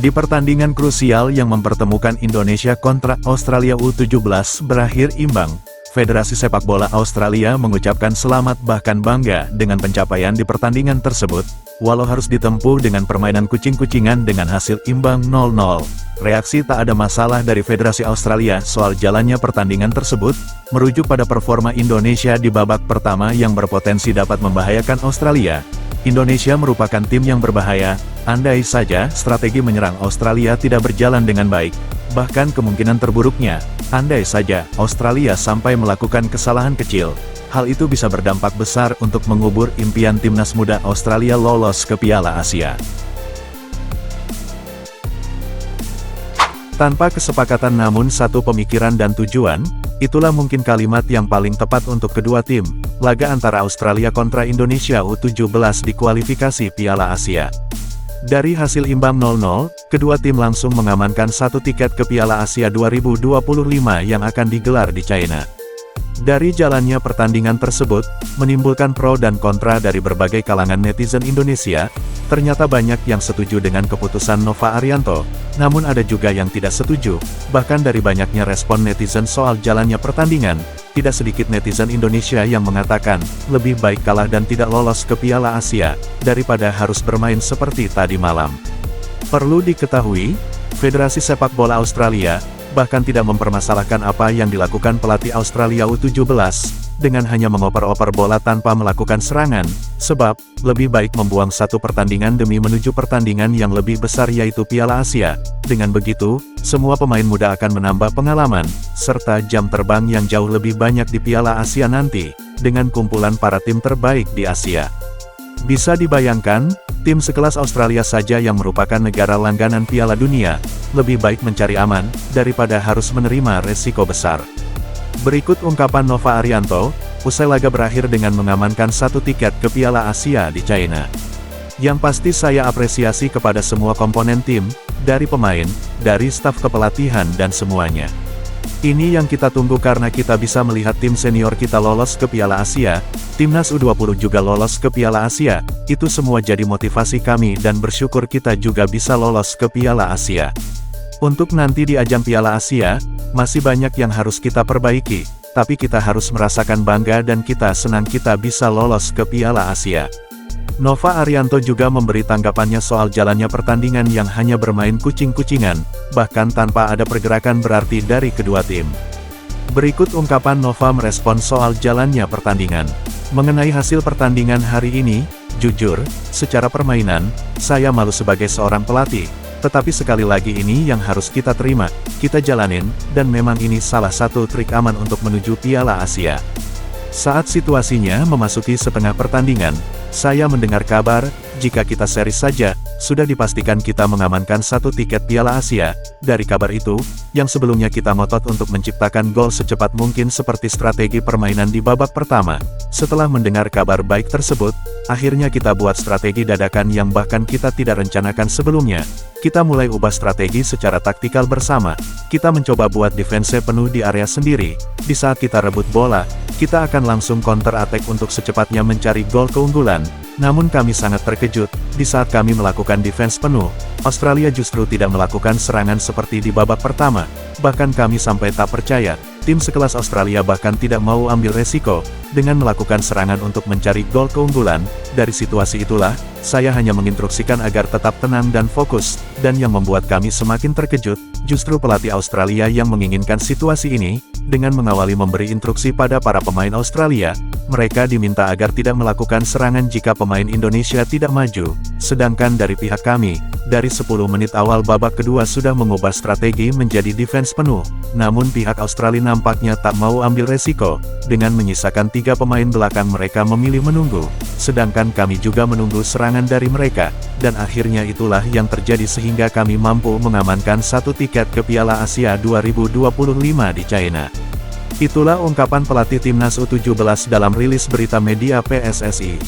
Di pertandingan krusial yang mempertemukan Indonesia kontra Australia U17 berakhir imbang, Federasi Sepak Bola Australia mengucapkan selamat bahkan bangga dengan pencapaian di pertandingan tersebut, walau harus ditempuh dengan permainan kucing-kucingan dengan hasil imbang 0-0. Reaksi tak ada masalah dari Federasi Australia soal jalannya pertandingan tersebut, merujuk pada performa Indonesia di babak pertama yang berpotensi dapat membahayakan Australia. Indonesia merupakan tim yang berbahaya, andai saja strategi menyerang Australia tidak berjalan dengan baik. Bahkan kemungkinan terburuknya, andai saja Australia sampai melakukan kesalahan kecil, hal itu bisa berdampak besar untuk mengubur impian timnas muda Australia lolos ke Piala Asia. Tanpa kesepakatan namun satu pemikiran dan tujuan, itulah mungkin kalimat yang paling tepat untuk kedua tim. Laga antara Australia kontra Indonesia U17 di kualifikasi Piala Asia. Dari hasil imbang 0-0, kedua tim langsung mengamankan satu tiket ke Piala Asia 2025 yang akan digelar di China. Dari jalannya pertandingan tersebut, menimbulkan pro dan kontra dari berbagai kalangan netizen Indonesia. Ternyata banyak yang setuju dengan keputusan Nova Arianto, namun ada juga yang tidak setuju. Bahkan dari banyaknya respon netizen soal jalannya pertandingan, tidak sedikit netizen Indonesia yang mengatakan, lebih baik kalah dan tidak lolos ke Piala Asia, daripada harus bermain seperti tadi malam. Perlu diketahui, Federasi Sepak Bola Australia, bahkan tidak mempermasalahkan apa yang dilakukan pelatih Australia U17, dengan hanya mengoper-oper bola tanpa melakukan serangan, sebab, lebih baik membuang satu pertandingan demi menuju pertandingan yang lebih besar yaitu Piala Asia. Dengan begitu, semua pemain muda akan menambah pengalaman, serta jam terbang yang jauh lebih banyak di Piala Asia nanti, dengan kumpulan para tim terbaik di Asia. Bisa dibayangkan, tim sekelas Australia saja yang merupakan negara langganan Piala Dunia, lebih baik mencari aman, daripada harus menerima resiko besar. Berikut ungkapan Nova Arianto, usai laga berakhir dengan mengamankan satu tiket ke Piala Asia di China. Yang pasti saya apresiasi kepada semua komponen tim, dari pemain, dari staf kepelatihan dan semuanya. Ini yang kita tunggu karena kita bisa melihat tim senior kita lolos ke Piala Asia, timnas U20 juga lolos ke Piala Asia, itu semua jadi motivasi kami dan bersyukur kita juga bisa lolos ke Piala Asia. Untuk nanti di ajang Piala Asia, masih banyak yang harus kita perbaiki, tapi kita harus merasakan bangga dan kita senang kita bisa lolos ke Piala Asia. Nova Arianto juga memberi tanggapannya soal jalannya pertandingan yang hanya bermain kucing-kucingan, bahkan tanpa ada pergerakan berarti dari kedua tim. Berikut ungkapan Nova merespon soal jalannya pertandingan. Mengenai hasil pertandingan hari ini, jujur, secara permainan, saya malu sebagai seorang pelatih. Tetapi sekali lagi ini yang harus kita terima, kita jalanin, dan memang ini salah satu trik aman untuk menuju Piala Asia. Saat situasinya memasuki setengah pertandingan, saya mendengar kabar, jika kita seri saja, sudah dipastikan kita mengamankan satu tiket Piala Asia. Dari kabar itu, yang sebelumnya kita ngotot untuk menciptakan gol secepat mungkin seperti strategi permainan di babak pertama. Setelah mendengar kabar baik tersebut, akhirnya kita buat strategi dadakan yang bahkan kita tidak rencanakan sebelumnya. Kita mulai ubah strategi secara taktikal bersama. Kita mencoba buat defense penuh di area sendiri. Di saat kita rebut bola, kita akan langsung counter attack untuk secepatnya mencari gol keunggulan. Namun kami sangat terkejut, di saat kami melakukan defense penuh, Australia justru tidak melakukan serangan seperti di babak pertama. Bahkan kami sampai tak percaya, tim sekelas Australia bahkan tidak mau ambil resiko, dengan melakukan serangan untuk mencari gol keunggulan. Dari situasi itulah, saya hanya menginstruksikan agar tetap tenang dan fokus, dan yang membuat kami semakin terkejut, justru pelatih Australia yang menginginkan situasi ini. Dengan mengawali memberi instruksi pada para pemain Australia, mereka diminta agar tidak melakukan serangan jika pemain Indonesia tidak maju. Sedangkan dari pihak kami, dari 10 menit awal babak kedua sudah mengubah strategi menjadi defense penuh. Namun pihak Australia nampaknya tak mau ambil resiko, dengan menyisakan 3 pemain belakang mereka memilih menunggu. Sedangkan kami juga menunggu serangan dari mereka, dan akhirnya itulah yang terjadi sehingga kami mampu mengamankan satu tiket ke Piala Asia 2025 di China. Itulah ungkapan pelatih timnas U17 dalam rilis berita media PSSI.